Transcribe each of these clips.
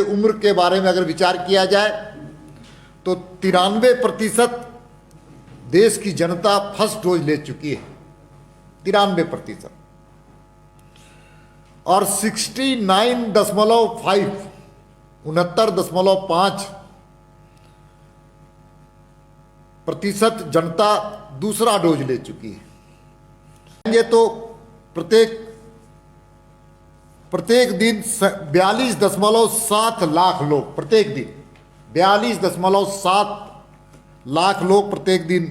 उम्र के बारे में अगर विचार किया जाए तो 93% देश की जनता फर्स्ट डोज ले चुकी है, 93%। और 69.5% जनता दूसरा डोज ले चुकी है। ये तो प्रत्येक दिन 42.7 लाख लोग, प्रत्येक दिन 42.7 लाख लोग प्रत्येक दिन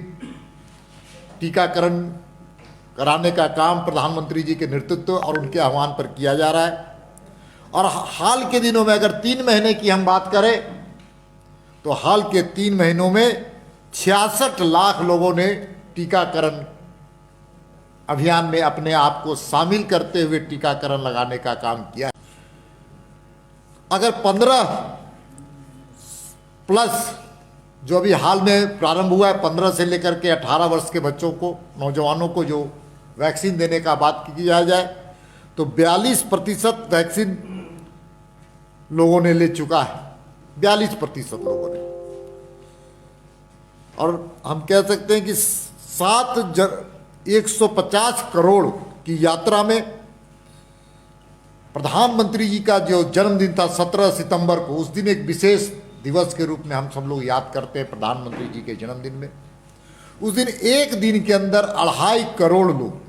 टीकाकरण कराने का काम प्रधानमंत्री जी के नेतृत्व और उनके आह्वान पर किया जा रहा है। और हाल के दिनों में अगर 3 महीने की हम बात करें तो हाल के 3 महीनों में 66 लाख लोगों ने टीकाकरण अभियान में अपने आप को शामिल करते हुए टीकाकरण लगाने का काम किया। अगर 15+ जो अभी हाल में प्रारंभ हुआ है, 15 से लेकर के 18 वर्ष के बच्चों को, नौजवानों को जो वैक्सीन देने का बात किया जाए तो 42% वैक्सीन लोगों ने ले चुका है, 42% लोगों ने। और हम कह सकते हैं कि 150 करोड़ की यात्रा में प्रधानमंत्री जी का जो जन्मदिन था 17 सितंबर को, उस दिन एक विशेष दिवस के रूप में हम सब लोग याद करते हैं प्रधानमंत्री जी के जन्मदिन में। उस दिन एक दिन के अंदर 2.5 करोड़ लोग,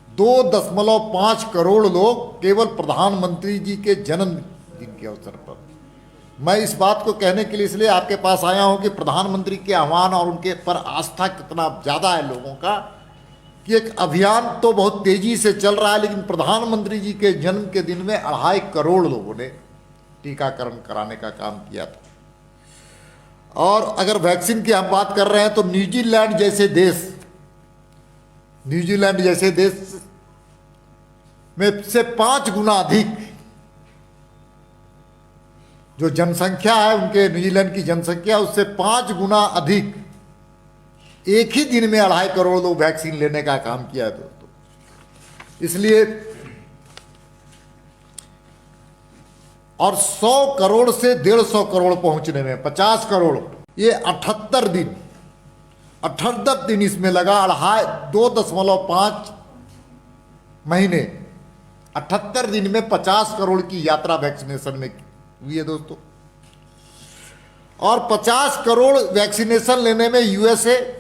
2.5 करोड़ लोग केवल प्रधानमंत्री जी के जन्मदिन के अवसर पर। मैं इस बात को कहने के लिए इसलिए आपके पास आया हूं कि प्रधानमंत्री के आह्वान और उनके पर आस्था कितना ज़्यादा है लोगों का, कि एक अभियान तो बहुत तेजी से चल रहा है, लेकिन प्रधानमंत्री जी के जन्म के दिन में 2.5 करोड़ लोगों ने टीकाकरण कराने का काम किया था। और अगर वैक्सीन की हम बात कर रहे हैं तो न्यूजीलैंड जैसे देश में से 5 गुना अधिक जो जनसंख्या है, उनके न्यूजीलैंड की जनसंख्या उससे 5 गुना अधिक एक ही दिन में 2.5 करोड़ लोग वैक्सीन लेने का काम किया है दोस्तों। इसलिए और 100 करोड़ से 150 करोड़ पहुंचने में 50 करोड़, ये 78 दिन इसमें लगा। 2.5 महीने 78 दिन में 50 करोड़ की यात्रा वैक्सीनेशन में हुई है दोस्तों। और 50 करोड़ वैक्सीनेशन लेने में यूएसए,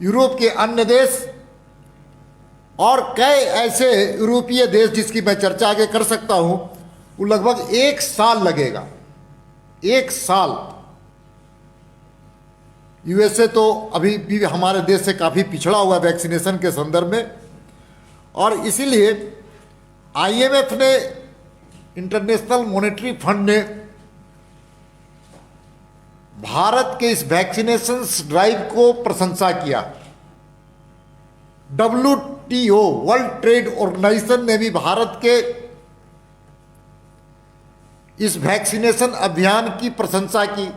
यूरोप के अन्य देश और कई ऐसे यूरोपीय देश जिसकी मैं चर्चा आगे कर सकता हूं, वो लगभग 1 साल लगेगा। 1 साल। यूएसए तो अभी भी हमारे देश से काफ़ी पिछड़ा हुआ है वैक्सीनेशन के संदर्भ में, और इसीलिए आईएमएफ ने, इंटरनेशनल मॉनेटरी फंड ने भारत के इस वैक्सीनेशन ड्राइव को प्रशंसा किया। WTO, वर्ल्ड ट्रेड ऑर्गेनाइजेशन ने भी भारत के इस वैक्सीनेशन अभियान की प्रशंसा की।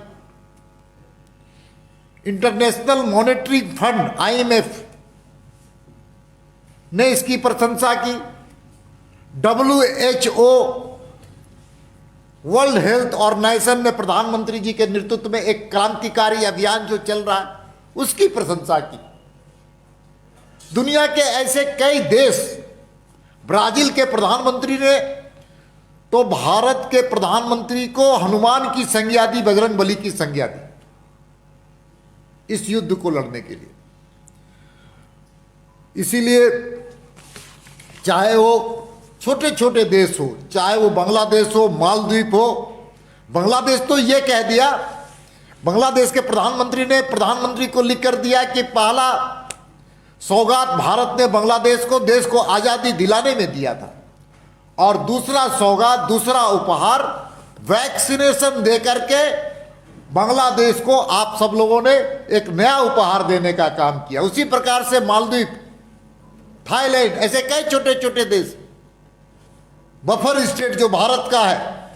इंटरनेशनल मॉनेटरी फंड IMF ने इसकी प्रशंसा की। WHO, वर्ल्ड हेल्थ ऑर्गेनाइजेशन ने प्रधानमंत्री जी के नेतृत्व में एक क्रांतिकारी अभियान जो चल रहा है उसकी प्रशंसा की। दुनिया के ऐसे कई देश, ब्राजील के प्रधानमंत्री ने तो भारत के प्रधानमंत्री को हनुमान की संज्ञा दी, बजरंगबली की संज्ञा दी इस युद्ध को लड़ने के लिए। इसीलिए चाहे वो छोटे छोटे देश हो, चाहे वो बांग्लादेश हो, मालदीव हो, बांग्लादेश तो ये कह दिया, बांग्लादेश के प्रधानमंत्री ने प्रधानमंत्री को लिख कर दिया कि पहला सौगात भारत ने बांग्लादेश को, देश को आज़ादी दिलाने में दिया था, और दूसरा सौगात, दूसरा उपहार वैक्सीनेशन दे करके बांग्लादेश को आप सब लोगों ने एक नया उपहार देने का काम किया। उसी प्रकार से मालदीव, थाईलैंड, ऐसे कई छोटे छोटे देश, बफर स्टेट जो भारत का है,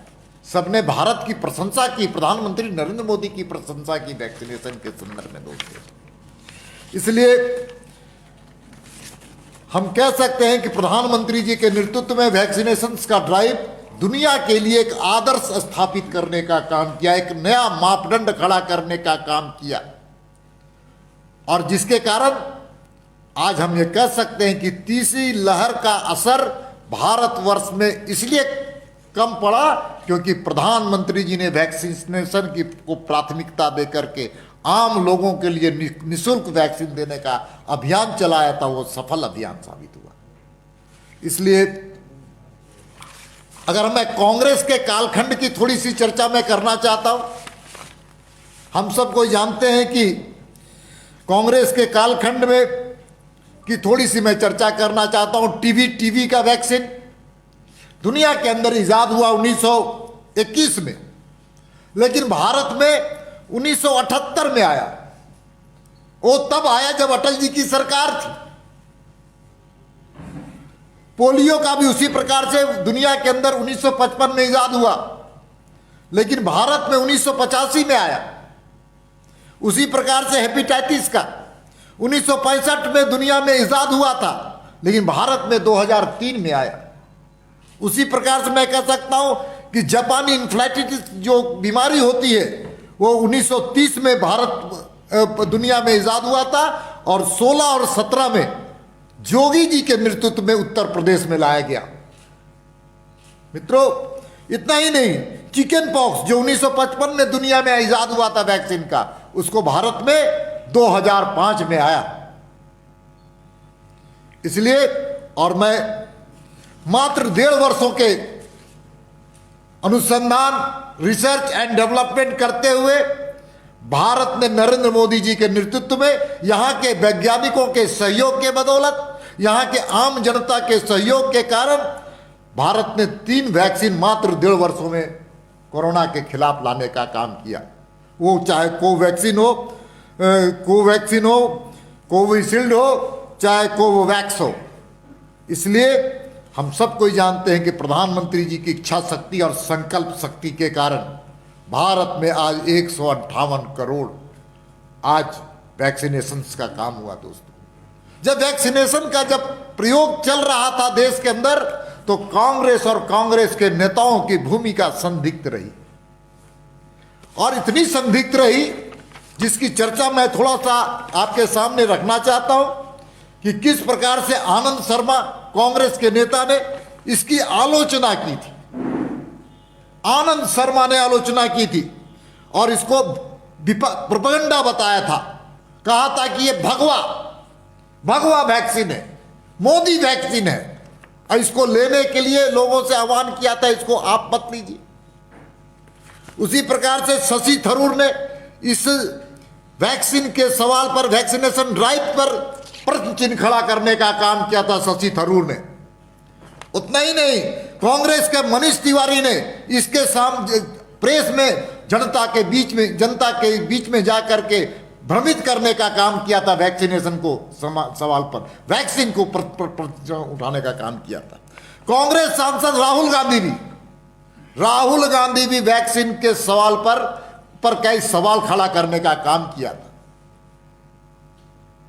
सबने भारत की प्रशंसा की, प्रधानमंत्री नरेंद्र मोदी की प्रशंसा की वैक्सीनेशन के संदर्भ में दोस्तों। इसलिए हम कह सकते हैं कि प्रधानमंत्री जी के नेतृत्व में वैक्सीनेशन का ड्राइव दुनिया के लिए एक आदर्श स्थापित करने का काम किया, एक नया मापदंड खड़ा करने का काम किया, और जिसके कारण आज हम ये कह सकते हैं कि तीसरी लहर का असर भारतवर्ष में इसलिए कम पड़ा क्योंकि प्रधानमंत्री जी ने वैक्सीनेशन की को प्राथमिकता देकर के आम लोगों के लिए निःशुल्क वैक्सीन देने का अभियान चलाया था। वो सफल अभियान साबित हुआ। इसलिए अगर मैं कांग्रेस के कालखंड की थोड़ी सी चर्चा मैं करना चाहता हूं, हम सबको जानते हैं कि कांग्रेस के कालखंड में की थोड़ी सी मैं चर्चा करना चाहता हूं। टीबी का वैक्सीन दुनिया के अंदर इजाद हुआ 1921 में, लेकिन भारत में 1978 में आया। वो तब आया जब अटल जी की सरकार थी। पोलियो का भी उसी प्रकार से दुनिया के अंदर 1955 में इजाद हुआ, लेकिन भारत में 1985 में आया। उसी प्रकार से हेपेटाइटिस का 1965 में दुनिया में इजाद हुआ था, लेकिन भारत में 2003 में आया। उसी प्रकार से मैं कह सकता हूं कि जापानी इन्फ्लैटिटिस जो बीमारी होती है वो 1930 में भारत दुनिया में इजाद हुआ था, और 16 और 17 में जोगी जी के नेतृत्व में उत्तर प्रदेश में लाया गया। मित्रों, इतना ही नहीं, चिकन पॉक्स जो 1955 में दुनिया में इजाद हुआ था वैक्सीन का, उसको भारत में 2005 में आया। इसलिए और मैं मात्र 1.5 वर्षों के अनुसंधान, रिसर्च एंड डेवलपमेंट करते हुए भारत ने नरेंद्र मोदी जी के नेतृत्व में, यहां के वैज्ञानिकों के सहयोग के बदौलत, यहां के आम जनता के सहयोग के कारण भारत ने 3 वैक्सीन मात्र 1.5 वर्षों में कोरोना के खिलाफ लाने का काम किया। वो चाहे कोवैक्सीन हो, कोविशील्ड हो, चाहे कोवोवैक्स हो। इसलिए हम सबको ही जानते हैं कि प्रधानमंत्री जी की इच्छा शक्ति और संकल्प शक्ति के कारण भारत में आज 158 करोड़ आज वैक्सीनेशन का काम हुआ। दोस्तों, जब वैक्सीनेशन का जब प्रयोग चल रहा था देश के अंदर, तो कांग्रेस और कांग्रेस के नेताओं की भूमिका संदिग्ध रही, और इतनी संदिग्ध रही जिसकी चर्चा मैं थोड़ा सा आपके सामने रखना चाहता हूं कि किस प्रकार से आनंद शर्मा कांग्रेस के नेता ने इसकी आलोचना की थी। आनंद शर्मा ने आलोचना की थी और इसको प्रोपेगेंडा बताया था। कहा था कि ये भगवा वैक्सीन है, मोदी वैक्सीन है, और इसको लेने के लिए लोगों से आह्वान किया था, इसको आप मत लीजिए। उसी प्रकार से शशि थरूर ने इस वैक्सीन के सवाल पर, वैक्सीनेशन ड्राइव पर प्रश्न चिन्ह खड़ा करने का काम किया था शशि थरूर ने। उतना ही नहीं, कांग्रेस के मनीष तिवारी ने इसके सामने प्रेस में जनता के बीच में जाकर के भ्रमित करने का काम किया था। वैक्सीनेशन को सवाल पर, वैक्सीन को उठाने का काम किया था। कांग्रेस सांसद राहुल गांधी भी वैक्सीन के सवाल पर कई सवाल खड़ा करने का काम किया था,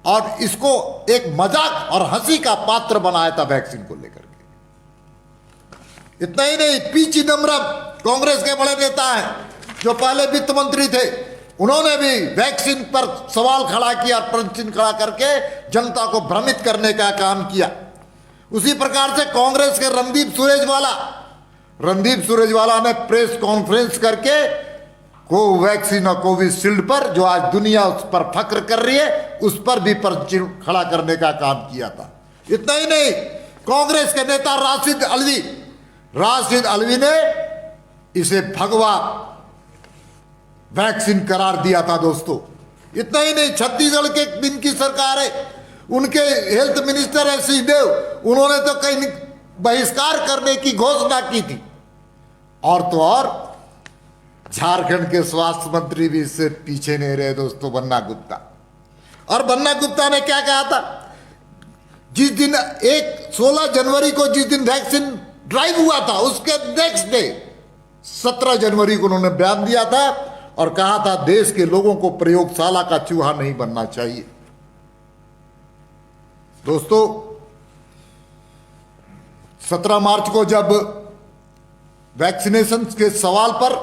और इसको एक मजाक और हंसी का पात्र बनाया था वैक्सीन को लेकर के। इतना ही नहीं, पी चिदम्बरम कांग्रेस के बड़े नेता हैं जो पहले वित्त मंत्री थे, उन्होंने भी वैक्सीन पर सवाल खड़ा किया, प्रश्न चिन्ह खड़ा करके जनता को भ्रमित करने का काम किया। उसी प्रकार से कांग्रेस के रणदीप सुरजेवाला ने प्रेस कॉन्फ्रेंस करके कोवैक्सीन और कोविशील्ड पर, जो आज दुनिया उस पर फख्र कर रही है, उस पर भी प्रश्न चिन्ह खड़ा करने का काम किया था। इतना ही नहीं, कांग्रेस के नेता राशिद अल्वी ने इसे भगवा वैक्सीन करार दिया था। दोस्तों, इतना ही नहीं, छत्तीसगढ़ के दिन की सरकार है, उनके हेल्थ मिनिस्टर है सिंहदेव, उन्होंने तो कहीं बहिष्कार करने की घोषणा की थी। और तो और झारखंड के स्वास्थ्य मंत्री भी इससे पीछे नहीं रहे दोस्तों, बन्ना गुप्ता। और बन्ना गुप्ता ने क्या कहा था, जिस दिन 16 जनवरी को जिस दिन वैक्सीन ड्राइव हुआ था, उसके नेक्स्ट डे 17 जनवरी को उन्होंने बयान दिया था और कहा था देश के लोगों को प्रयोगशाला का चूहा नहीं बनना चाहिए। दोस्तों, 17 मार्च को जब वैक्सीनेशन के सवाल पर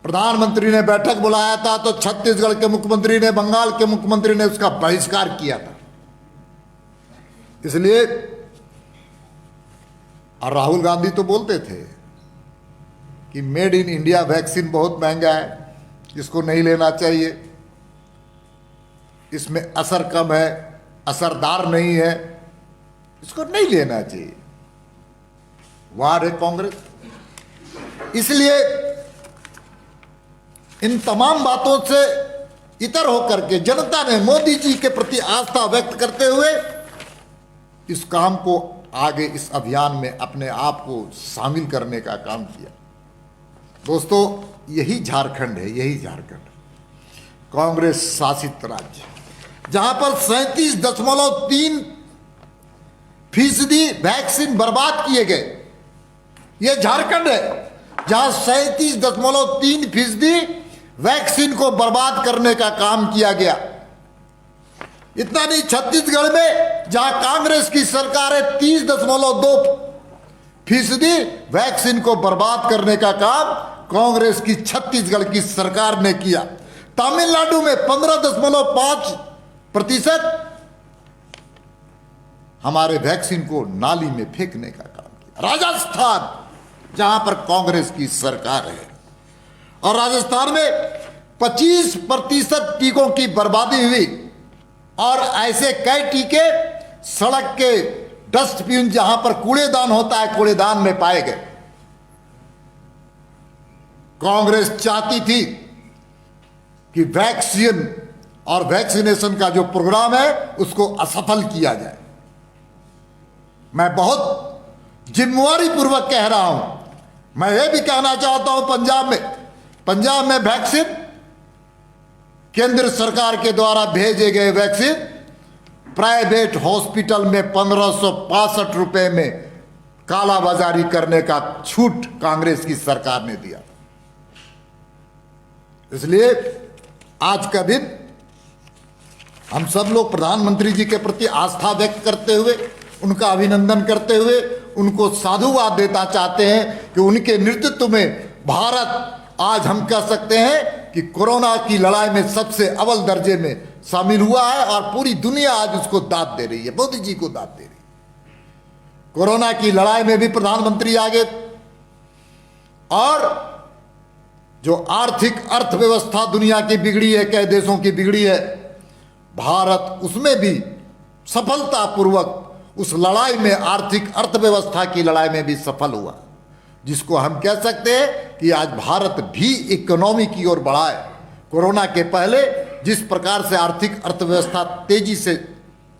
प्रधानमंत्री ने बैठक बुलाया था तो छत्तीसगढ़ के मुख्यमंत्री ने, बंगाल के मुख्यमंत्री ने उसका बहिष्कार किया था। इसलिए और राहुल गांधी तो बोलते थे कि मेड इन इंडिया वैक्सीन बहुत महंगा है, इसको नहीं लेना चाहिए, इसमें असर कम है, असरदार नहीं है, इसको नहीं लेना चाहिए। वार है कांग्रेस। इसलिए इन तमाम बातों से इतर होकर के जनता ने मोदी जी के प्रति आस्था व्यक्त करते हुए इस काम को आगे, इस अभियान में अपने आप को शामिल करने का काम किया। दोस्तों, यही झारखंड है, यही झारखंड कांग्रेस शासित राज्य, जहां पर 37.3% वैक्सीन बर्बाद किए गए। यह झारखंड है जहां 37.3% वैक्सीन को बर्बाद करने का काम किया गया। इतना नहीं, छत्तीसगढ़ में जहां कांग्रेस की सरकार है 30.2% वैक्सीन को बर्बाद करने का काम कांग्रेस की छत्तीसगढ़ की सरकार ने किया। तमिलनाडु में 15.5% हमारे वैक्सीन को नाली में फेंकने का काम किया। राजस्थान जहां पर कांग्रेस की सरकार है, और राजस्थान में 25% टीकों की बर्बादी हुई, और ऐसे कई टीके सड़क के डस्टबिन जहां पर कूड़ेदान होता है, कूड़ेदान में पाए गए। कांग्रेस चाहती थी कि वैक्सीन और वैक्सीनेशन का जो प्रोग्राम है उसको असफल किया जाए। मैं बहुत जिम्मेवारी पूर्वक कह रहा हूं, मैं ये भी कहना चाहता हूं, पंजाब में वैक्सीन, केंद्र सरकार के द्वारा भेजे गए वैक्सीन प्राइवेट हॉस्पिटल में 1565 रुपए में कालाबाजारी करने का छूट कांग्रेस की सरकार ने दिया। इसलिए आज का दिन हम सब लोग प्रधानमंत्री जी के प्रति आस्था व्यक्त करते हुए, उनका अभिनंदन करते हुए, उनको साधुवाद देना चाहते हैं कि उनके नेतृत्व में भारत आज हम कह सकते हैं कि कोरोना की लड़ाई में सबसे अव्वल दर्जे में शामिल हुआ है, और पूरी दुनिया आज उसको दाद दे रही है, मोदी जी को दाद दे रही है। कोरोना की लड़ाई में भी प्रधानमंत्री आगे, और जो आर्थिक अर्थव्यवस्था दुनिया की बिगड़ी है, कई देशों की बिगड़ी है, भारत उसमें भी सफलतापूर्वक उस लड़ाई में, आर्थिक अर्थव्यवस्था की लड़ाई में भी सफल हुआ, जिसको हम कह सकते हैं कि आज भारत भी इकोनॉमी की ओर बढ़ा है। कोरोना के पहले जिस प्रकार से आर्थिक अर्थव्यवस्था तेजी से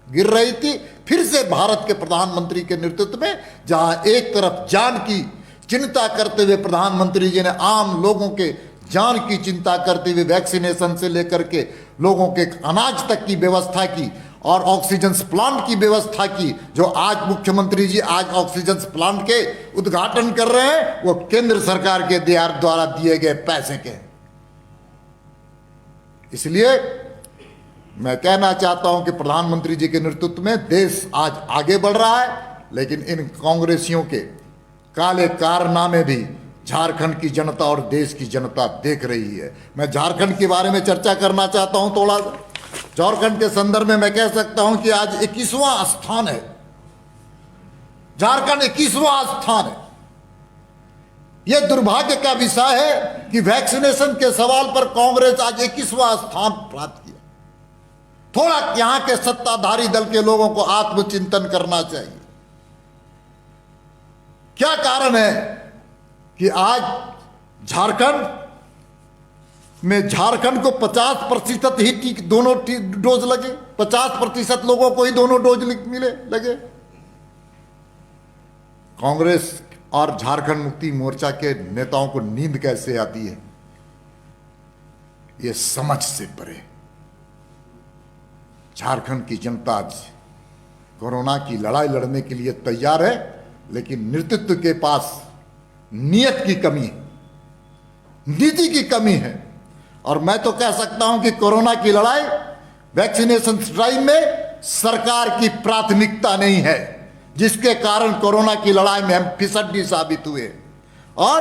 गिर रही थी, फिर से भारत के प्रधानमंत्री के नेतृत्व में, जहां एक तरफ जान की चिंता करते हुए प्रधानमंत्री जी ने आम लोगों के जान की चिंता करते हुए वैक्सीनेशन से लेकर के लोगों के अनाज तक की व्यवस्था की, और ऑक्सीजन प्लांट की व्यवस्था की, जो आज मुख्यमंत्री जी आज ऑक्सीजन प्लांट के उद्घाटन कर रहे हैं, वो केंद्र सरकार के द्वारा दिए गए पैसे के। इसलिए मैं कहना चाहता हूं कि प्रधानमंत्री जी के नेतृत्व में देश आज आगे बढ़ रहा है, लेकिन इन कांग्रेसियों के काले कारनामे भी झारखंड की जनता और देश की जनता देख रही है। मैं झारखंड के बारे में चर्चा करना चाहता हूं थोड़ा सा। झारखंड के संदर्भ में मैं कह सकता हूं कि आज 21वां स्थान है, झारखंड 21वां स्थान है। यह दुर्भाग्य का विषय है कि वैक्सीनेशन के सवाल पर कांग्रेस आज 21वां स्थान प्राप्त किया। थोड़ा यहां के सत्ताधारी दल के लोगों को आत्मचिंतन करना चाहिए। क्या कारण है कि आज झारखंड को 50% ही दोनों डोज लगे, 50% लोगों को ही दोनों डोज लगे। कांग्रेस और झारखंड मुक्ति मोर्चा के नेताओं को नींद कैसे आती है, ये समझ से परे। झारखंड की जनता आज कोरोना की लड़ाई लड़ने के लिए तैयार है, लेकिन नेतृत्व के पास नियत की कमी है, नीति की कमी है। और मैं तो कह सकता हूं कि कोरोना की लड़ाई वैक्सीनेशन ड्राइव में सरकार की प्राथमिकता नहीं है। जिसके कारण कोरोना की लड़ाई में हम फिसड्डी साबित हुए। और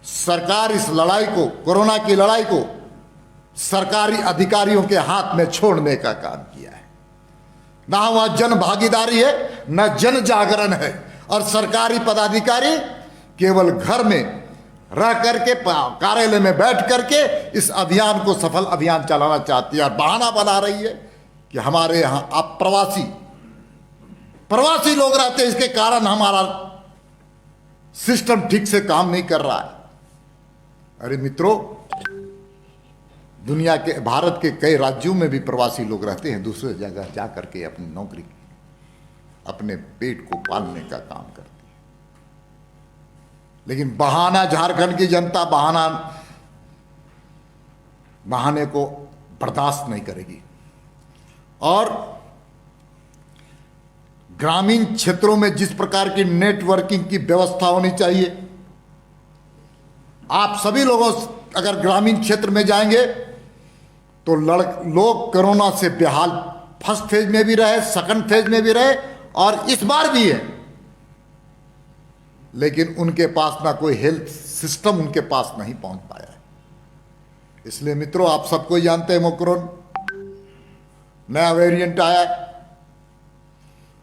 सरकार इस लड़ाई को, कोरोना की लड़ाई को सरकारी अधिकारियों के हाथ में छोड़ने का काम किया है। ना वहां जन भागीदारी है, न जन जागरण है, और सरकारी पदाधिकारी केवल घर में रह करके, कार्यालय में बैठ करके इस अभियान को सफल अभियान चलाना चाहती है और बहाना बना रही है कि हमारे यहां आप प्रवासी लोग रहते हैं, इसके कारण हमारा सिस्टम ठीक से काम नहीं कर रहा है। अरे मित्रों, दुनिया के, भारत के कई राज्यों में भी प्रवासी लोग रहते हैं, दूसरे जगह जा करके अपनी नौकरी, अपने पेट को पालने का काम करते हैं। लेकिन बहाना, झारखंड की जनता बहाने को बर्दाश्त नहीं करेगी। और ग्रामीण क्षेत्रों में जिस प्रकार की नेटवर्किंग की व्यवस्था होनी चाहिए, आप सभी लोगों, अगर ग्रामीण क्षेत्र में जाएंगे तो लोग कोरोना से बेहाल, फर्स्ट फेज में भी रहे, सेकंड फेज में भी रहे और इस बार भी है, लेकिन उनके पास ना कोई हेल्थ सिस्टम उनके पास नहीं पहुंच पाया है। इसलिए मित्रों, आप सबको जानते हैं ओमिक्रॉन नया वेरिएंट आया है।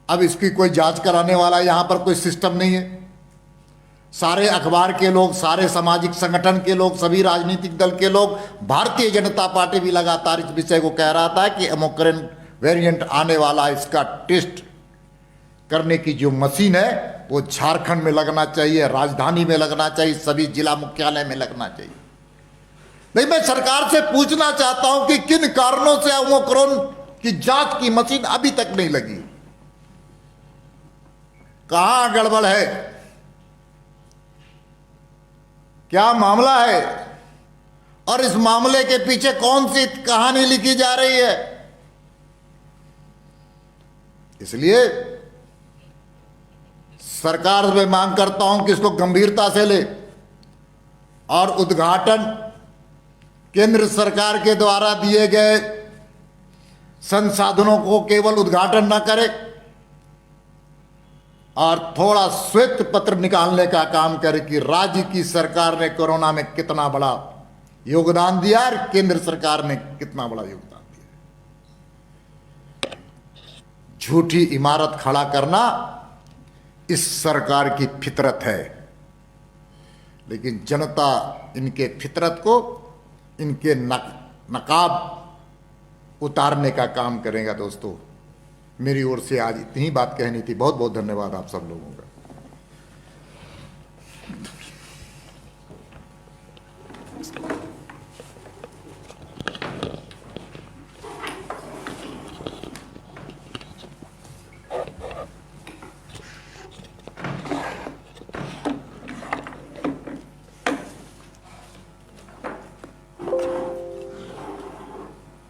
अब इसकी कोई जांच कराने वाला यहां पर कोई सिस्टम नहीं है। सारे अखबार के लोग, सारे सामाजिक संगठन के लोग, सभी राजनीतिक दल के लोग, भारतीय जनता पार्टी भी लगातार इस विषय को कह रहा था कि ओमिक्रॉन वेरिएंट आने वाला, इसका टेस्ट करने की जो मशीन है वो झारखंड में लगना चाहिए, राजधानी में लगना चाहिए, सभी जिला मुख्यालय में लगना चाहिए। नहीं, मैं सरकार से पूछना चाहता हूं कि किन कारणों से ओमिक्रॉन की जांच की मशीन अभी तक नहीं लगी, कहां गड़बड़ है, क्या मामला है, और इस मामले के पीछे कौन सी कहानी लिखी जा रही है। इसलिए सरकार से मांग करता हूं कि इसको गंभीरता से ले और उद्घाटन केंद्र सरकार के द्वारा दिए गए संसाधनों को केवल उद्घाटन न करे और थोड़ा श्वेत पत्र निकालने का काम करे कि राज्य की सरकार ने कोरोना में कितना बड़ा योगदान दिया और केंद्र सरकार ने कितना बड़ा योगदान दिया। झूठी इमारत खड़ा करना इस सरकार की फितरत है, लेकिन जनता इनके फितरत को, इनके नकाब उतारने का काम करेगा। दोस्तों, मेरी ओर से आज इतनी ही बात कहनी थी। बहुत बहुत धन्यवाद आप सब लोगों का।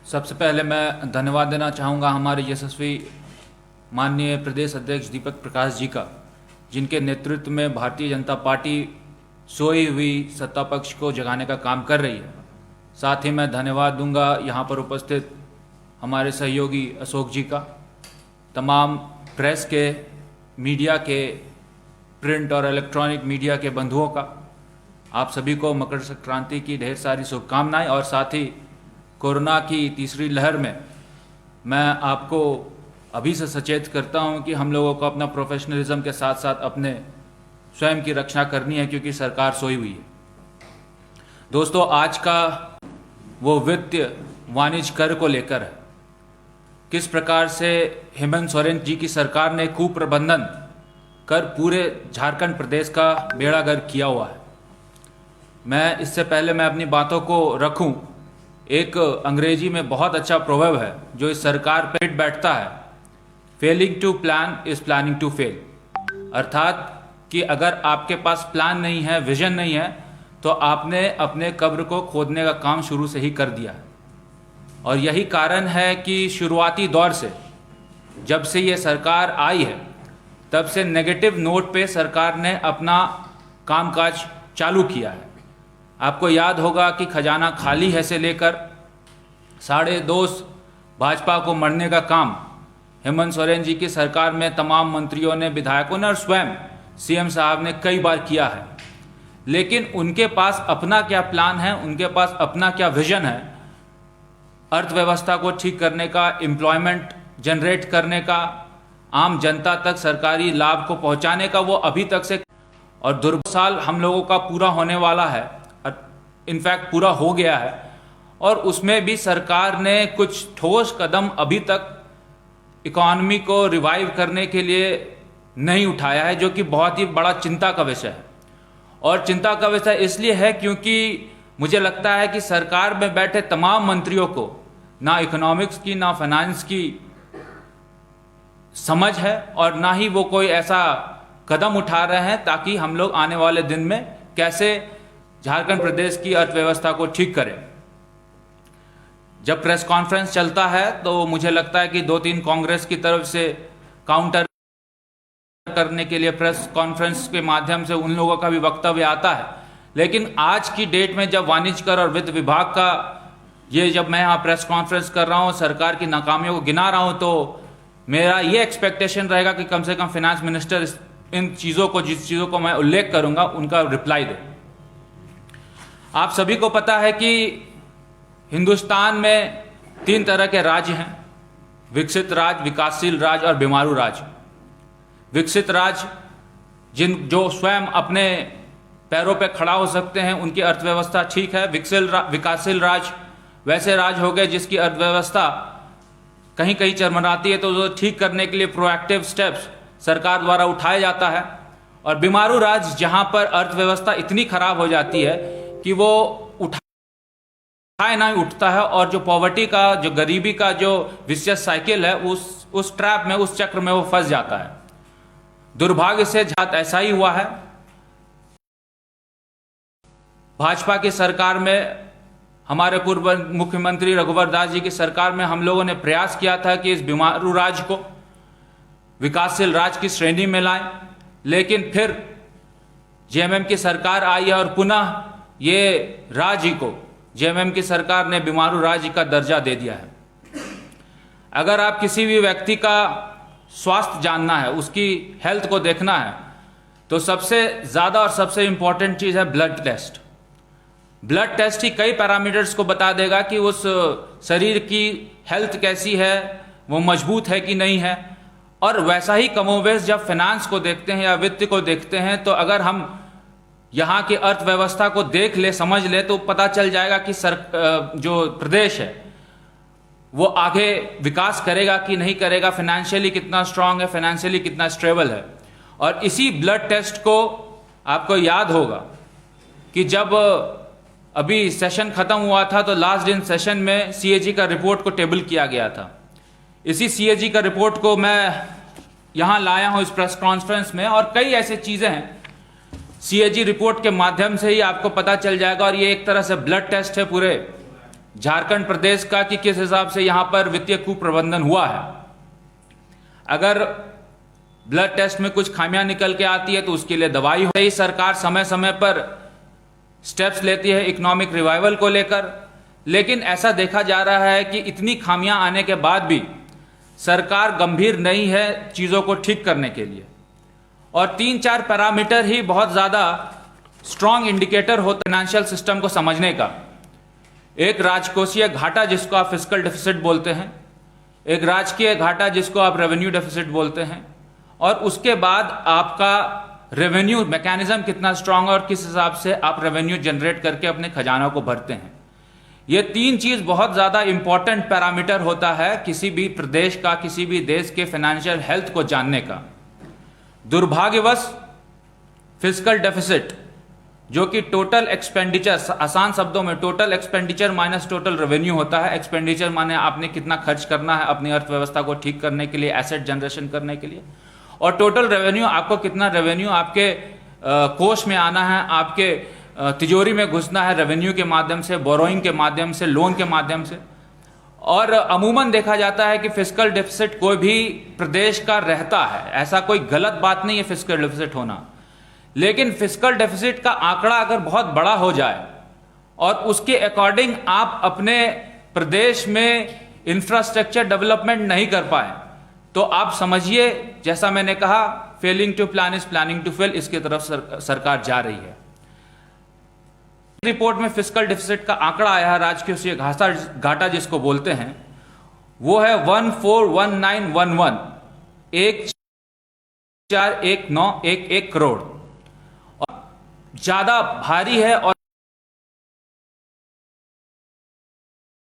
सबसे पहले मैं धन्यवाद देना चाहूँगा हमारे यशस्वी माननीय प्रदेश अध्यक्ष दीपक प्रकाश जी का, जिनके नेतृत्व में भारतीय जनता पार्टी सोई हुई सत्ता पक्ष को जगाने का काम कर रही है। साथ ही मैं धन्यवाद दूंगा यहाँ पर उपस्थित हमारे सहयोगी अशोक जी का, तमाम प्रेस के, मीडिया के, प्रिंट और इलेक्ट्रॉनिक मीडिया के बंधुओं का। आप सभी को मकर संक्रांति की ढेर सारी शुभकामनाएं। और साथ ही कोरोना की तीसरी लहर में मैं आपको अभी से सचेत करता हूं कि हम लोगों को अपना प्रोफेशनलिज्म के साथ साथ अपने स्वयं की रक्षा करनी है, क्योंकि सरकार सोई हुई है। दोस्तों, आज का वो वित्तीय वाणिज्य कर को लेकर है। किस प्रकार से हेमंत सोरेन जी की सरकार ने कुप्रबंधन कर पूरे झारखंड प्रदेश का बेड़ा गर्क किया हुआ है। मैं इससे पहले मैं अपनी बातों को रखूं, एक अंग्रेजी में बहुत अच्छा प्रोवर्ब है जो इस सरकार पर फिट बैठता है, failing to plan is planning to fail. अर्थात कि अगर आपके पास प्लान नहीं है, विजन नहीं है, तो आपने अपने कब्र को खोदने का काम शुरू से ही कर दिया है। और यही कारण है कि शुरुआती दौर से, जब से ये सरकार आई है, तब से नेगेटिव नोट पे सरकार ने अपना कामकाज चालू किया है। आपको याद होगा कि खजाना खाली है से लेकर 2.5 भाजपा को मरने का काम हेमंत सोरेन जी की सरकार में तमाम मंत्रियों ने, विधायकों ने और स्वयं सीएम साहब ने कई बार किया है। लेकिन उनके पास अपना क्या प्लान है, उनके पास अपना क्या विजन है अर्थव्यवस्था को ठीक करने का, एम्प्लॉयमेंट जनरेट करने का, आम जनता तक सरकारी लाभ को पहुंचाने का, वो अभी तक से, और साल हम लोगों का पूरा होने वाला है, इनफैक्ट पूरा हो गया है, और उसमें भी सरकार ने कुछ ठोस कदम अभी तक इकॉनमी को रिवाइव करने के लिए नहीं उठाया है, जो कि बहुत ही बड़ा चिंता का विषय है। और चिंता का विषय इसलिए है क्योंकि मुझे लगता है कि सरकार में बैठे तमाम मंत्रियों को ना इकोनॉमिक्स की ना फाइनेंस की समझ है, और ना ही वो कोई ऐसा कदम उठा रहे हैं ताकि हम लोग आने वाले दिन में कैसे झारखंड प्रदेश की अर्थव्यवस्था को ठीक करें। जब प्रेस कॉन्फ्रेंस चलता है तो मुझे लगता है कि 2-3 कांग्रेस की तरफ से काउंटर करने के लिए प्रेस कॉन्फ्रेंस के माध्यम से उन लोगों का भी वक्तव्य आता है। लेकिन आज की डेट में जब वाणिज्य कर और वित्त विभाग का जब मैं यहाँ प्रेस कॉन्फ्रेंस कर रहा हूँ, सरकार की नाकामियों को गिना रहा हूँ, तो मेरा ये एक्सपेक्टेशन रहेगा कि कम से कम फाइनेंस मिनिस्टर इन चीज़ों को, जिस चीज़ों को मैं उल्लेख करूंगा, उनका रिप्लाई दे। आप सभी को पता है कि हिंदुस्तान में 3 तरह के राज्य हैं: विकसित राज्य, विकासशील राज्य और बीमारू राज्य। विकसित राज्य जो स्वयं अपने पैरों पे खड़ा हो सकते हैं, उनकी अर्थव्यवस्था ठीक है। विकासशील राज्य वैसे राज्य हो गए जिसकी अर्थव्यवस्था कहीं कहीं चरमराती है, तो वो ठीक करने के लिए प्रोएक्टिव स्टेप्स सरकार द्वारा उठाया जाता है। और बीमारू राज्य जहां पर अर्थव्यवस्था इतनी खराब हो जाती है कि वो उठाए ना उठता है, और जो पॉवर्टी का, जो गरीबी का जो विशियस साइकिल है, उस ट्रैप में, उस चक्र में वो फंस जाता है। दुर्भाग्य से ऐसा ही हुआ है। भाजपा की सरकार में, हमारे पूर्व मुख्यमंत्री रघुवर दास जी की सरकार में हम लोगों ने प्रयास किया था कि इस बीमारू राज्य को विकासशील राज्य की श्रेणी में लाएं, लेकिन फिर जेएमएम की सरकार आई है और पुनः ये राज्य को जेएमएम की सरकार ने बीमारू राज्य का दर्जा दे दिया है। अगर आप किसी भी व्यक्ति का स्वास्थ्य जानना है, उसकी हेल्थ को देखना है, तो सबसे ज़्यादा और सबसे इंपॉर्टेंट चीज़ है ब्लड टेस्ट। ब्लड टेस्ट ही कई पैरामीटर्स को बता देगा कि उस शरीर की हेल्थ कैसी है, वो मजबूत है कि नहीं है। और वैसा ही कमोवेश जब फाइनेंस को देखते हैं या वित्त को देखते हैं, तो अगर हम यहाँ की अर्थव्यवस्था को देख ले, समझ ले, तो पता चल जाएगा कि जो प्रदेश है वो आगे विकास करेगा कि नहीं करेगा, फाइनेंशियली कितना स्ट्रांग है, फाइनेंशियली कितना स्टेबल है। और इसी ब्लड टेस्ट को आपको याद होगा कि जब अभी सेशन खत्म हुआ था तो लास्ट दिन सेशन में सीएजी का रिपोर्ट को टेबल किया गया था। इसी सीएजी का रिपोर्ट को मैं यहाँ लाया हूँ इस प्रेस कॉन्फ्रेंस में, और कई ऐसी चीज़ें हैं सीएजी रिपोर्ट के माध्यम से ही आपको पता चल जाएगा। और ये एक तरह से ब्लड टेस्ट है पूरे झारखंड प्रदेश का कि किस हिसाब से यहाँ पर वित्तीय कुप्रबंधन हुआ है। अगर ब्लड टेस्ट में कुछ खामियां निकल के आती है तो उसके लिए दवाई हो रही। सरकार समय समय पर स्टेप्स लेती है इकोनॉमिक रिवाइवल को लेकर, लेकिन ऐसा देखा जा रहा है कि इतनी खामियां आने के बाद भी सरकार गंभीर नहीं है चीज़ों को ठीक करने के लिए। और 3-4 पैरामीटर ही बहुत ज़्यादा स्ट्रॉन्ग इंडिकेटर होता है फाइनेंशियल सिस्टम को समझने का। एक राजकोषीय घाटा जिसको आप फिस्कल डेफिसिट बोलते हैं, एक राजकीय घाटा जिसको आप रेवेन्यू डेफिसिट बोलते हैं, और उसके बाद आपका रेवेन्यू मैकेनिज्म कितना स्ट्रांग है और किस हिसाब से आप रेवेन्यू जनरेट करके अपने खजाना को भरते हैं। ये 3 चीज बहुत ज्यादा इंपॉर्टेंट पैरामीटर होता है किसी भी प्रदेश का, किसी भी देश के फाइनेंशियल हेल्थ को जानने का। दुर्भाग्यवश फिस्कल डेफिसिट, जो कि टोटल एक्सपेंडिचर, आसान शब्दों में total expenditure minus total revenue होता है। एक्सपेंडिचर माने आपने कितना खर्च करना है अपनी अर्थव्यवस्था को ठीक करने के लिए, एसेट जनरेशन करने के लिए, और टोटल रेवेन्यू, आपको कितना रेवेन्यू आपके कोष में आना है, आपके तिजोरी में घुसना है रेवेन्यू के माध्यम से, बोरोइंग के माध्यम से, लोन के माध्यम से। और अमूमन देखा जाता है कि फिस्कल डेफिसिट कोई भी प्रदेश का रहता है, ऐसा कोई गलत बात नहीं है फिस्कल डेफिसिट होना, लेकिन फिस्कल डेफिसिट का आंकड़ा अगर बहुत बड़ा हो जाए और उसके अकॉर्डिंग आप अपने प्रदेश में इंफ्रास्ट्रक्चर डेवलपमेंट नहीं कर पाए तो आप समझिए, जैसा मैंने कहा, failing to plan is planning to fail, इसकी तरफ सरकार जा रही है। रिपोर्ट में फिस्कल डिफिसिट का आंकड़ा आया है, राजकोषीय घाटा जिसको बोलते हैं, वो है 141911, 141911 करोड़, और ज्यादा भारी है और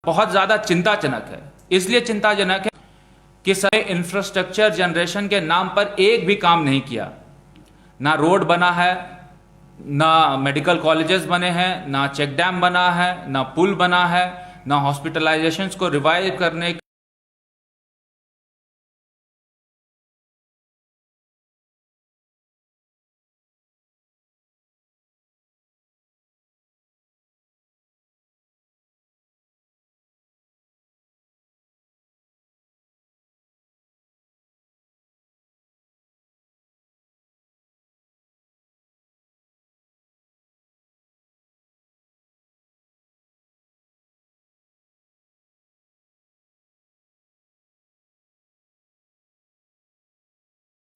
बहुत ज्यादा चिंताजनक है। इसलिए चिंताजनक है कि सारे इंफ्रास्ट्रक्चर जनरेशन के नाम पर एक भी काम नहीं किया। ना रोड बना है, ना मेडिकल कॉलेजेस बने हैं, ना चेक डैम बना है, ना पुल बना है, ना हॉस्पिटलाइजेशंस को रिवाइव करने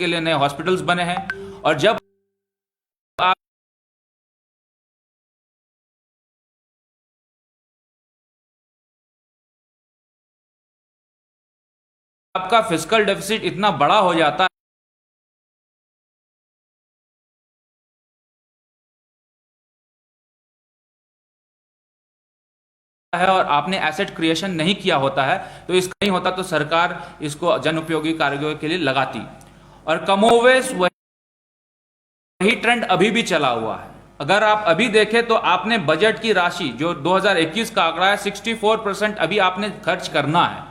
के लिए नए हॉस्पिटल्स बने हैं। और जब आपका फिस्कल डेफिसिट इतना बड़ा हो जाता है और आपने एसेट क्रिएशन नहीं किया होता है, तो इसका नहीं होता तो सरकार इसको जन उपयोगी कार्यों के लिए लगाती। और कमोवेश वही ट्रेंड अभी भी चला हुआ है। अगर आप अभी देखें तो आपने बजट की राशि जो 2021 का आंकड़ा है, 64% अभी आपने खर्च करना है,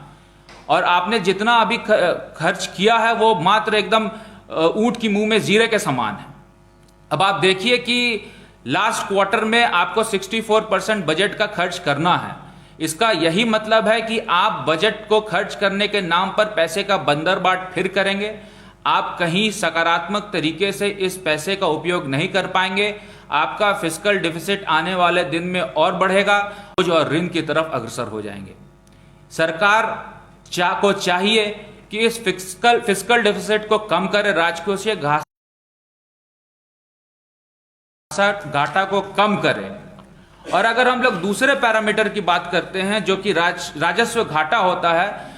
और आपने जितना अभी खर्च किया है वो मात्र एकदम ऊंट की मुंह में जीरे के समान है। अब आप देखिए कि लास्ट क्वार्टर में आपको 64% बजट का खर्च करना है। इसका यही मतलब है कि आप बजट को खर्च करने के नाम पर पैसे का बंदरबाट फिर करेंगे। आप कहीं सकारात्मक तरीके से इस पैसे का उपयोग नहीं कर पाएंगे। आपका फिस्कल डिफिसिट आने वाले दिन में और बढ़ेगा और ऋण की तरफ अग्रसर हो जाएंगे। सरकार को चाहिए कि इस फिस्कल डिफिसिट को कम करे, राजकोषीय घाटा को कम करे। और अगर हम लोग दूसरे पैरामीटर की बात करते हैं जो कि राजस्व घाटा होता है,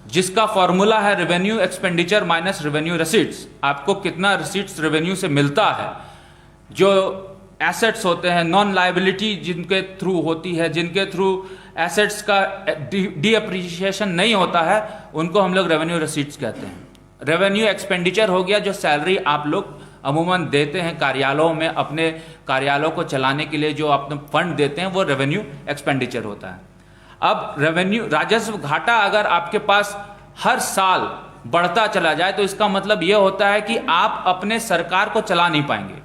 जिसका फॉर्मूला है revenue expenditure minus revenue receipts. आपको कितना रिसीट्स रेवेन्यू से मिलता है, जो एसेट्स होते हैं, नॉन लायबिलिटी जिनके थ्रू होती है, जिनके थ्रू एसेट्स का डी अप्रिसिएशन नहीं होता है, उनको हम लोग रेवेन्यू रिसीट्स कहते हैं। रेवेन्यू एक्सपेंडिचर हो गया जो सैलरी आप लोग अमूमन देते हैं कार्यालयों में, अपने कार्यालयों को चलाने के लिए जो आप फंड देते हैं, वो रेवेन्यू एक्सपेंडिचर होता है। अब रेवेन्यू राजस्व घाटा अगर आपके पास हर साल बढ़ता चला जाए तो इसका मतलब यह होता है कि आप अपने सरकार को चला नहीं पाएंगे।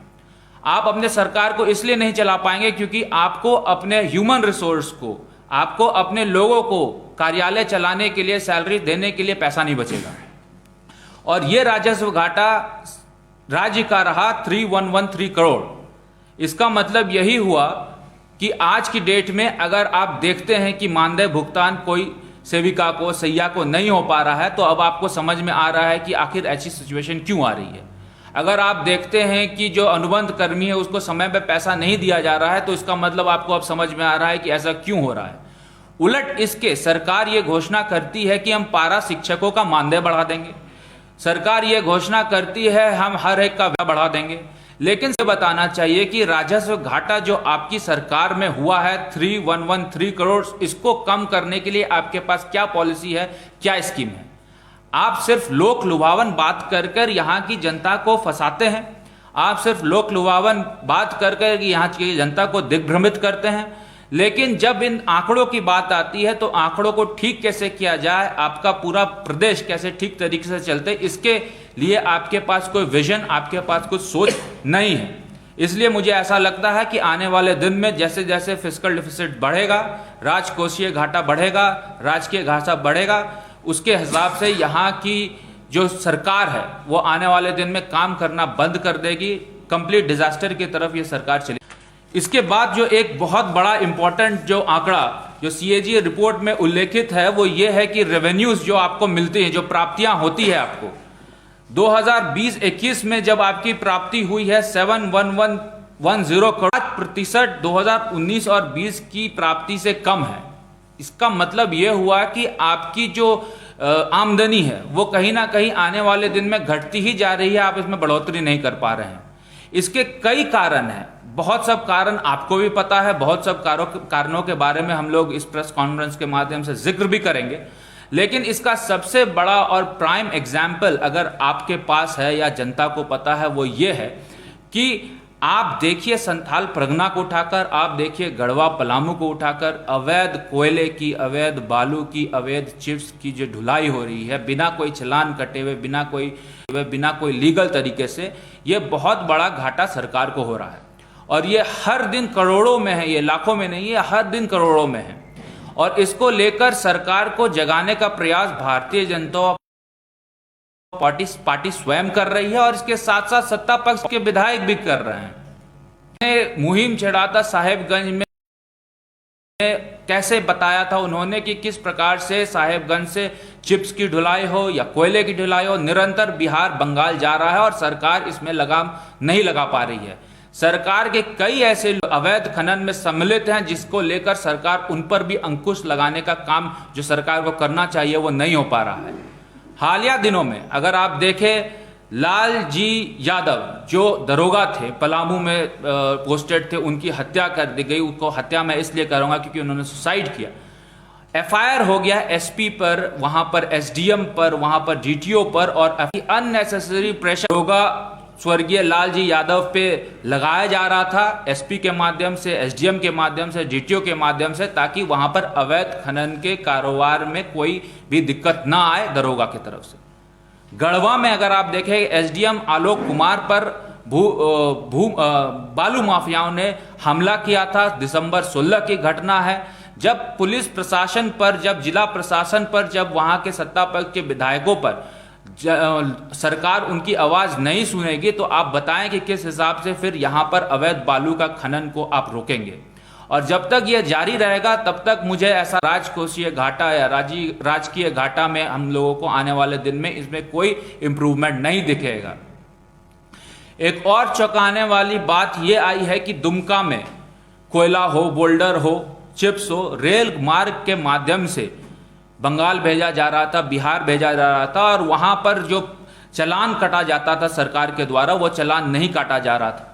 आप अपने सरकार को इसलिए नहीं चला पाएंगे क्योंकि आपको अपने ह्यूमन रिसोर्स को, आपको अपने लोगों को कार्यालय चलाने के लिए, सैलरी देने के लिए पैसा नहीं बचेगा। और यह राजस्व घाटा राज्य का रहा 3113 करोड़। इसका मतलब यही हुआ कि आज की डेट में अगर आप देखते हैं कि मानदेय भुगतान कोई सेविका को, सैया को नहीं हो पा रहा है, तो अब आपको समझ में आ रहा है कि आखिर ऐसी सिचुएशन क्यों आ रही है। अगर आप देखते हैं कि जो अनुबंध कर्मी है उसको समय पे पैसा नहीं दिया जा रहा है, तो इसका मतलब आपको अब समझ में आ रहा है कि ऐसा क्यों हो रहा है। उलट इसके सरकार ये घोषणा करती है कि हम पारा शिक्षकों का मानदेय बढ़ा देंगे। सरकार ये घोषणा करती है हम हर एक का व्यय बढ़ा देंगे। लेकिन से बताना चाहिए कि राजस्व घाटा जो आपकी सरकार में हुआ है 3113 करोड़, इसको कम करने के लिए आपके पास क्या पॉलिसी है, क्या स्कीम है? आप सिर्फ लोक लुभावन बात कर कर यहाँ की जनता को फंसाते हैं। आप सिर्फ लोक लुभावन बात कर कर यहाँ की जनता को दिग्भ्रमित करते हैं। लेकिन जब इन आंकड़ों की बात आती है तो आंकड़ों को ठीक कैसे किया जाए, आपका पूरा प्रदेश कैसे ठीक तरीके से चलते, इसके लिए आपके पास कोई विजन, आपके पास कुछ सोच नहीं है। इसलिए मुझे ऐसा लगता है कि आने वाले दिन में जैसे जैसे फिस्कल डिफिसिट बढ़ेगा, राजकोषीय घाटा बढ़ेगा, राजकीय घाटा बढ़ेगा, उसके हिसाब से यहाँ की जो सरकार है वो आने वाले दिन में काम करना बंद कर देगी। कंप्लीट डिजास्टर की तरफ ये सरकार चली। इसके बाद जो एक बहुत बड़ा इंपॉर्टेंट जो आंकड़ा जो सीएजी रिपोर्ट में उल्लेखित है वो ये है कि रेवेन्यूज जो आपको मिलती हैं, जो प्राप्तियां होती है आपको 2020-21 में जब आपकी प्राप्ति हुई है 71110 करोड़, 5% 2019 और 20 की प्राप्ति से कम है। इसका मतलब यह हुआ कि आपकी जो आमदनी है वो कहीं ना कहीं आने वाले दिन में घटती ही जा रही है, आप इसमें बढ़ोतरी नहीं कर पा रहे हैं। इसके कई कारण हैं, बहुत सब कारण आपको भी पता है, बहुत सब कारणों के बारे में हम लोग इस प्रेस कॉन्फ्रेंस के माध्यम से जिक्र भी करेंगे, लेकिन इसका सबसे बड़ा और प्राइम एग्जाम्पल अगर आपके पास है या जनता को पता है वो ये है कि आप देखिए संथाल परगना को उठाकर, आप देखिए गढ़वा पलामू को उठाकर अवैध कोयले की, अवैध बालू की, अवैध चिप्स की जो ढुलाई हो रही है बिना कोई चालान कटे हुए, बिना कोई लीगल तरीके से, ये बहुत बड़ा घाटा सरकार को हो रहा है। और ये हर दिन करोड़ों में है, ये लाखों में नहीं है, हर दिन करोड़ों में है। और इसको लेकर सरकार को जगाने का प्रयास भारतीय जनता पार्टी स्वयं कर रही है और इसके साथ साथ सत्ता पक्ष के विधायक भी कर रहे हैं। मुहिम छेड़ाता साहेबगंज में कैसे बताया था उन्होंने कि किस प्रकार से साहेबगंज से चिप्स की ढुलाई हो या कोयले की ढुलाई हो, निरंतर बिहार बंगाल जा रहा है और सरकार इसमें लगाम नहीं लगा पा रही है। सरकार के कई ऐसे अवैध खनन में सम्मिलित हैं जिसको लेकर सरकार उन पर भी अंकुश लगाने का काम जो सरकार को करना चाहिए वो नहीं हो पा रहा है। हालिया दिनों में अगर आप देखें, लालजी यादव जो दरोगा थे, पलामू में पोस्टेड थे, उनकी हत्या कर दी गई। उनको हत्या मैं इसलिए करूंगा क्योंकि उन्होंने सुसाइड किया। एफआईआर हो गया एसपी पर, वहां पर एसडीएम पर, वहां पर डीटीओ पर, और अननेसेसरी प्रेशर दरोगा स्वर्गीय लालजी यादव पे लगाया जा रहा था एसपी के माध्यम से, एसडीएम के माध्यम से, डीटीओ के माध्यम से, ताकि वहां पर अवैध खनन के कारोबार में कोई भी दिक्कत ना आए दरोगा की तरफ से। गढ़वा में अगर आप देखें, एसडीएम आलोक कुमार पर बालू माफियाओं ने हमला किया था। दिसंबर 16 की घटना है, जब पुलिस प्रशासन पर, जब जिला प्रशासन पर, जब वहां के सत्ता पक्ष के विधायकों पर सरकार उनकी आवाज नहीं सुनेगी तो आप बताएं कि किस हिसाब से फिर यहां पर अवैध बालू का खनन को आप रोकेंगे। और जब तक यह जारी रहेगा तब तक मुझे ऐसा राजकोषीय घाटा या राजकीय घाटा में हम लोगों को आने वाले दिन में इसमें कोई इंप्रूवमेंट नहीं दिखेगा। एक और चौंकाने वाली बात यह आई है कि दुमका में कोयला हो, बोल्डर हो, चिप्स हो, रेल मार्ग के माध्यम से बंगाल भेजा जा रहा था, बिहार भेजा जा रहा था, और वहां पर जो चालान काटा जाता था सरकार के द्वारा वो चालान नहीं काटा जा रहा था।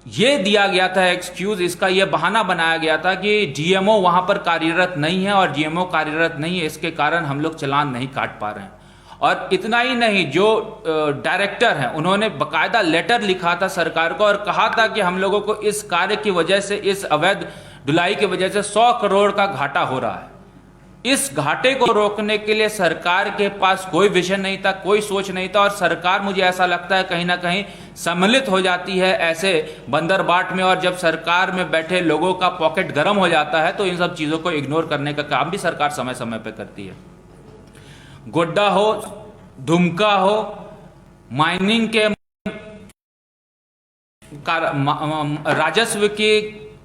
ये दिया गया था एक्सक्यूज, इसका यह बहाना बनाया गया था कि डीएमओ वहां पर कार्यरत नहीं है, और डीएमओ कार्यरत नहीं है इसके कारण हम लोग चालान नहीं काट पा रहे हैं। और इतना ही नहीं, जो डायरेक्टर हैं उन्होंने बकायदा लेटर लिखा था सरकार को और कहा था कि हम लोगों को इस कार्य की वजह से, इस अवैध ढुलाई की वजह से 100 करोड़ का घाटा हो रहा है। इस घाटे को रोकने के लिए सरकार के पास कोई विजन नहीं था, कोई सोच नहीं था, और सरकार, मुझे ऐसा लगता है, कहीं ना कहीं सम्मिलित हो जाती है ऐसे बंदरबाट में। और जब सरकार में बैठे लोगों का पॉकेट गर्म हो जाता है तो इन सब चीजों को इग्नोर करने का काम भी सरकार समय समय पर करती है। गोड्डा हो, दुमका हो, माइनिंग के राजस्व की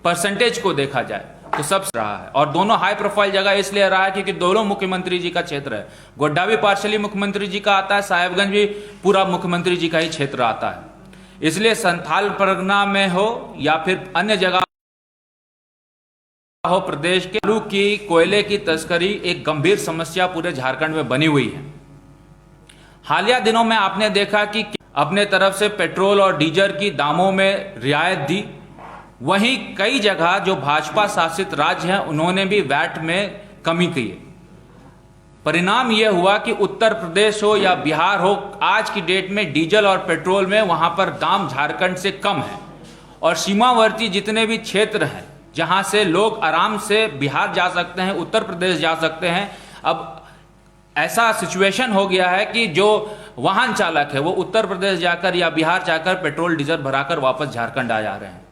परसेंटेज को देखा जाए तो सब रहा है, और दोनों हाई प्रोफाइल जगह इसलिए रहा है क्योंकि दोनों मुख्यमंत्री जी का क्षेत्र है। गोड्डा भी पार्शली मुख्यमंत्री जी का आता है, साहेबगंज भी पूरा मुख्यमंत्री जी का ही क्षेत्र आता है। इसलिए संथाल परगना में हो या फिर अन्य जगह हो, प्रदेश के बालू की, कोयले की तस्करी एक गंभीर समस्या पूरे झारखंड में बनी हुई है। हालिया दिनों में आपने देखा कि अपने तरफ से पेट्रोल और डीजल की दामों में रियायत दी, वहीं कई जगह जो भाजपा शासित राज्य हैं उन्होंने भी वैट में कमी की है। परिणाम यह हुआ कि उत्तर प्रदेश हो या बिहार हो, आज की डेट में डीजल और पेट्रोल में वहां पर दाम झारखंड से कम है, और सीमावर्ती जितने भी क्षेत्र हैं जहां से लोग आराम से बिहार जा सकते हैं, उत्तर प्रदेश जा सकते हैं, अब ऐसा सिचुएशन हो गया है कि जो वाहन चालक है वो उत्तर प्रदेश जाकर या बिहार जाकर पेट्रोल डीजल भराकर वापस झारखंड आ जा रहे हैं।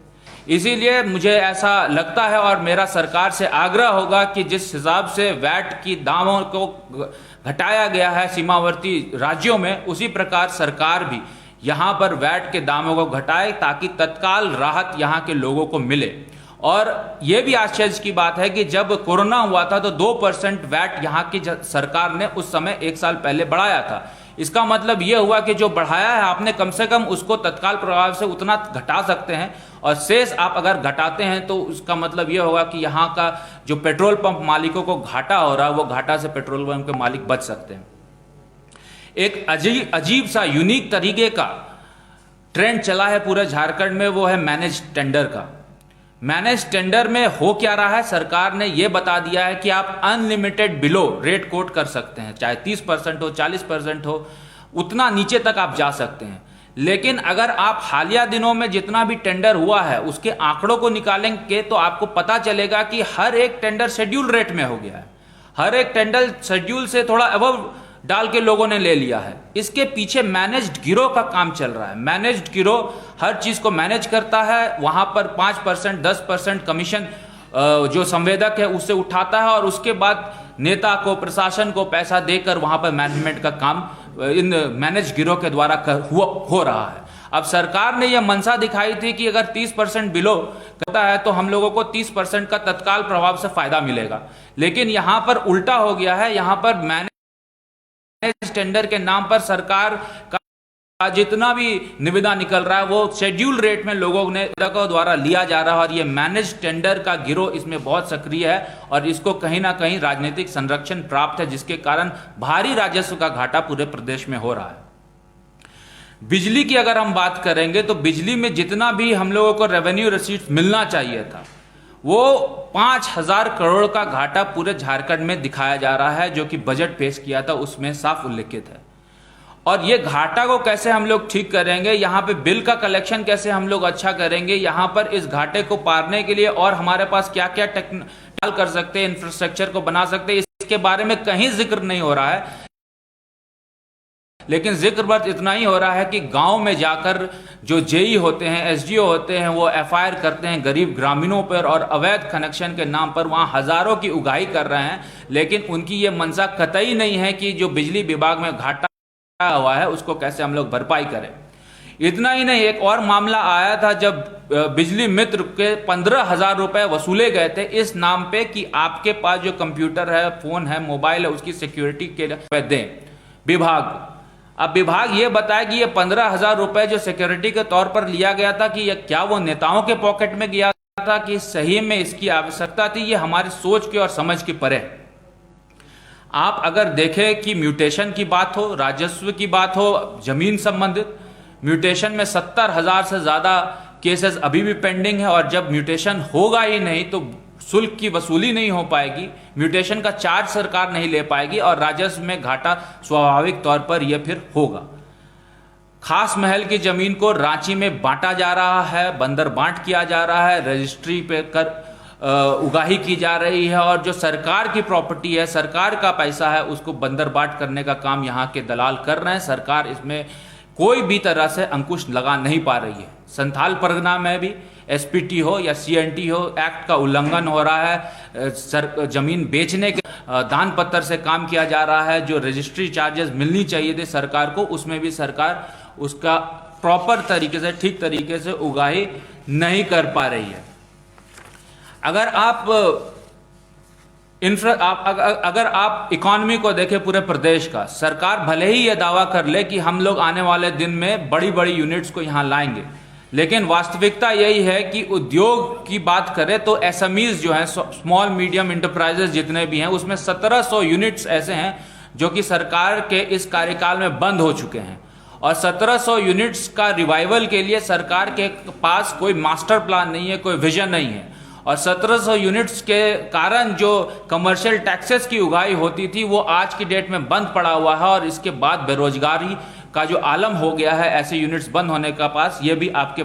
इसीलिए मुझे ऐसा लगता है और मेरा सरकार से आग्रह होगा कि जिस हिसाब से वैट की दामों को घटाया गया है सीमावर्ती राज्यों में, उसी प्रकार सरकार भी यहाँ पर वैट के दामों को घटाए ताकि तत्काल राहत यहाँ के लोगों को मिले। और ये भी आश्चर्य की बात है कि जब कोरोना हुआ था तो 2% वैट यहाँ की सरकार ने उस समय 1 साल पहले बढ़ाया था। इसका मतलब ये हुआ कि जो बढ़ाया है आपने, कम से कम उसको तत्काल प्रभाव से उतना घटा सकते हैं, और शेष आप अगर घटाते हैं तो उसका मतलब ये होगा कि यहाँ का जो पेट्रोल पंप मालिकों को घाटा हो रहा है, वो घाटा से पेट्रोल पंप के मालिक बच सकते हैं। एक अजीब सा यूनिक तरीके का ट्रेंड चला है पूरे झारखंड में, वो है मैनेज टेंडर का। मैनेज टेंडर में हो क्या रहा है, सरकार ने यह बता दिया है कि आप अनलिमिटेड बिलो रेट कोट कर सकते हैं, चाहे 30% हो 40% हो, उतना नीचे तक आप जा सकते हैं। लेकिन अगर आप हालिया दिनों में जितना भी टेंडर हुआ है उसके आंकड़ों को निकालेंगे तो आपको पता चलेगा कि हर एक टेंडर शेड्यूल रेट में हो गया है। हर एक टेंडर शेड्यूल से थोड़ा अबव डाल के लोगों ने ले लिया है। इसके पीछे मैनेज्ड गिरोह का काम चल रहा है। मैनेज्ड गिरोह हर चीज को मैनेज करता है, वहां पर 5% 10% कमीशन जो संवेदक है उससे उठाता है, और उसके बाद नेता को, प्रशासन को पैसा देकर वहां पर मैनेजमेंट का काम इन मैनेज गिरोह के द्वारा हो रहा है। अब सरकार ने यह मंशा दिखाई थी कि अगर 30% बिलो करता है तो हम लोगों को 30% का तत्काल प्रभाव से फायदा मिलेगा, लेकिन यहां पर उल्टा हो गया है। यहां पर मैनेज टेंडर के नाम पर सरकार का जितना भी निविदा निकल रहा है वो शेड्यूल रेट में लोगों ने द्वारा लिया जा रहा है, और ये मैनेज टेंडर का गिरोह इसमें बहुत सक्रिय है, और इसको कहीं ना कहीं राजनीतिक संरक्षण प्राप्त है, जिसके कारण भारी राजस्व का घाटा पूरे प्रदेश में हो रहा है। बिजली की अगर हम बात करेंगे तो बिजली में जितना भी हम लोगों को रेवेन्यू रिसीट मिलना चाहिए था, वो 5000 करोड़ का घाटा पूरे झारखंड में दिखाया जा रहा है, जो कि बजट पेश किया था उसमें साफ उल्लेखित है। और ये घाटा को कैसे हम लोग ठीक करेंगे, यहाँ पे बिल का कलेक्शन कैसे हम लोग अच्छा करेंगे, यहाँ पर इस घाटे को पारने के लिए और हमारे पास क्या क्या टेक्निकल कर सकते हैं, इंफ्रास्ट्रक्चर को बना सकते हैं, इसके बारे में कहीं जिक्र नहीं हो रहा है। लेकिन जिक्र बस इतना ही हो रहा है कि गांव में जाकर जो जेई होते हैं, एसडीओ होते हैं, वो एफआईआर करते हैं गरीब ग्रामीणों पर, और अवैध कनेक्शन के नाम पर वहां हजारों की उगाही कर रहे हैं। लेकिन उनकी ये मंशा कतई नहीं है कि जो बिजली विभाग में घाटा हुआ है उसको कैसे हम लोग भरपाई करें। इतना ही नहीं, एक और मामला आया था जब बिजली मित्र के 15,000 रुपए वसूले गए थे इस नाम पे कि आपके पास जो कंप्यूटर है, फोन है, मोबाइल है, उसकी सिक्योरिटी के लिए दें विभाग। अब विभाग ये बताया कि ये 15,000 रुपए जो सिक्योरिटी के तौर पर लिया गया था, कि क्या वो नेताओं के पॉकेट में गया था कि सही में इसकी आवश्यकता थी, ये हमारी सोच की और समझ की परे। आप अगर देखें कि म्यूटेशन की बात हो, राजस्व की बात हो, जमीन संबंधित म्यूटेशन में 70,000 से ज्यादा केसेस अभी भी पेंडिंग है, और जब म्यूटेशन होगा ही नहीं तो शुल्क की वसूली नहीं हो पाएगी, म्यूटेशन का चार्ज सरकार नहीं ले पाएगी, और राजस्व में घाटा स्वाभाविक तौर पर यह फिर होगा। खास महल की जमीन को रांची में बांटा जा रहा है, बंदर बांट किया जा रहा है, रजिस्ट्री पे कर उगाही की जा रही है, और जो सरकार की प्रॉपर्टी है, सरकार का पैसा है, उसको बंदर बांट करने का काम यहाँ के दलाल कर रहे हैं। सरकार इसमें कोई भी तरह से अंकुश लगा नहीं पा रही है। संथाल परगना में भी एसपीटी हो या सीएनटी हो, एक्ट का उल्लंघन हो रहा है। जमीन बेचने के दान पत्र से काम किया जा रहा है। जो रजिस्ट्री चार्जेस मिलनी चाहिए थे सरकार को, उसमें भी सरकार उसका प्रॉपर तरीके से, ठीक तरीके से उगाही नहीं कर पा रही है। अगर आप इकोनॉमी को देखें पूरे प्रदेश का, सरकार भले ही यह दावा कर ले कि हम लोग आने वाले दिन में बड़ी बड़ी यूनिट्स को यहां लाएंगे, लेकिन वास्तविकता यही है कि उद्योग की बात करें तो एसएमईज जो हैं, स्मॉल मीडियम इंटरप्राइजेस जितने भी हैं, उसमें 1700 यूनिट्स ऐसे हैं जो कि सरकार के इस कार्यकाल में बंद हो चुके हैं, और 1700 यूनिट्स का रिवाइवल के लिए सरकार के पास कोई मास्टर प्लान नहीं है, कोई विजन नहीं है। और 1700 यूनिट्स के कारण जो कमर्शियल टैक्सेस की उगाही होती थी वो आज की डेट में बंद पड़ा हुआ है, और इसके बाद बेरोजगारी का जो आलम हो गया है ऐसे यूनिट्स बंद होने का पास, ये भी आपके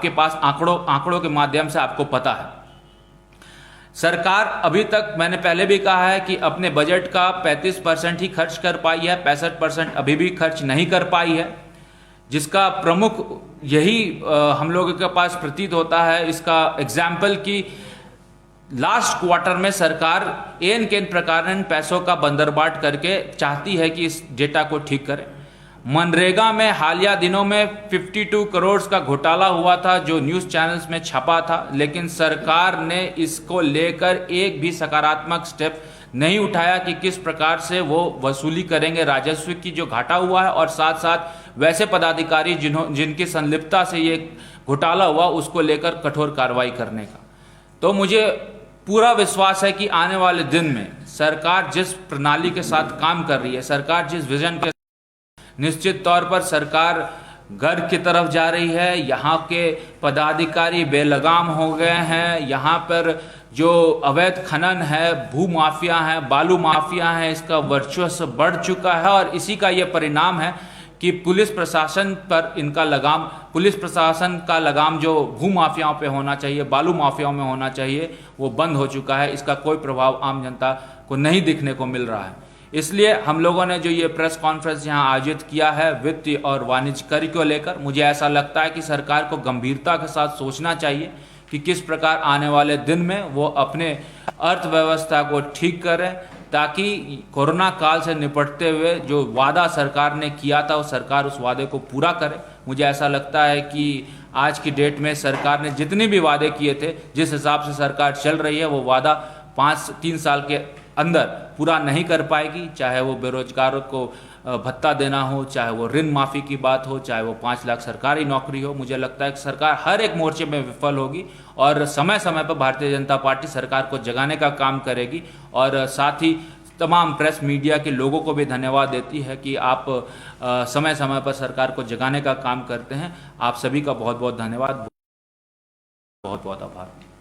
पास आंकड़ों के माध्यम से आपको पता है। सरकार अभी तक, मैंने पहले भी कहा है कि अपने बजट का 35% ही खर्च कर पाई है, 65% अभी भी खर्च नहीं कर पाई है, जिसका प्रमुख यही हम लोगों के पास प्रतीत होता है। इसका एग्जाम्पल कि लास्ट क्वार्टर में सरकार एन केन प्रकार पैसों का बंदरबाट करके चाहती है कि इस डेटा को ठीक करें। मनरेगा में हालिया दिनों में 52 करोड़ का घोटाला हुआ था जो न्यूज़ चैनल्स में छपा था, लेकिन सरकार ने इसको लेकर एक भी सकारात्मक स्टेप नहीं उठाया कि किस प्रकार से वो वसूली करेंगे राजस्व की जो घाटा हुआ है, और साथ साथ वैसे पदाधिकारी जिनकी संलिप्तता से ये घोटाला हुआ उसको लेकर कठोर कार्रवाई करने का। तो मुझे पूरा विश्वास है कि आने वाले दिन में सरकार जिस प्रणाली के साथ काम कर रही है, सरकार जिस विजन के, निश्चित तौर पर सरकार घर की तरफ जा रही है। यहाँ के पदाधिकारी बेलगाम हो गए हैं। यहाँ पर जो अवैध खनन है, भू माफिया है, बालू माफिया है, इसका वर्चस्व बढ़ चुका है, और इसी का ये परिणाम है कि पुलिस प्रशासन पर इनका लगाम, पुलिस प्रशासन का लगाम जो भू माफियाओं पे होना चाहिए, बालू माफियाओं में होना चाहिए, वो बंद हो चुका है। इसका कोई प्रभाव आम जनता को नहीं दिखने को मिल रहा है। इसलिए हम लोगों ने जो ये प्रेस कॉन्फ्रेंस यहाँ आयोजित किया है वित्त और वाणिज्य कर को लेकर, मुझे ऐसा लगता है कि सरकार को गंभीरता के साथ सोचना चाहिए कि किस प्रकार आने वाले दिन में वो अपने अर्थव्यवस्था को ठीक करें, ताकि कोरोना काल से निपटते हुए जो वादा सरकार ने किया था वो सरकार उस वादे को पूरा करे। मुझे ऐसा लगता है कि आज की डेट में सरकार ने जितने भी वादे किए थे, जिस हिसाब से सरकार चल रही है, वो वादा 3 साल के अंदर पूरा नहीं कर पाएगी। चाहे वो बेरोजगारों को भत्ता देना हो, चाहे वो ऋण माफ़ी की बात हो, चाहे वो 5 लाख सरकारी नौकरी हो, मुझे लगता है कि सरकार हर एक मोर्चे में विफल होगी, और समय समय पर भारतीय जनता पार्टी सरकार को जगाने का काम करेगी। और साथ ही तमाम प्रेस मीडिया के लोगों को भी धन्यवाद देती है कि आप समय समय पर सरकार को जगाने का काम करते हैं। आप सभी का बहुत बहुत धन्यवाद, बहुत बहुत आभार।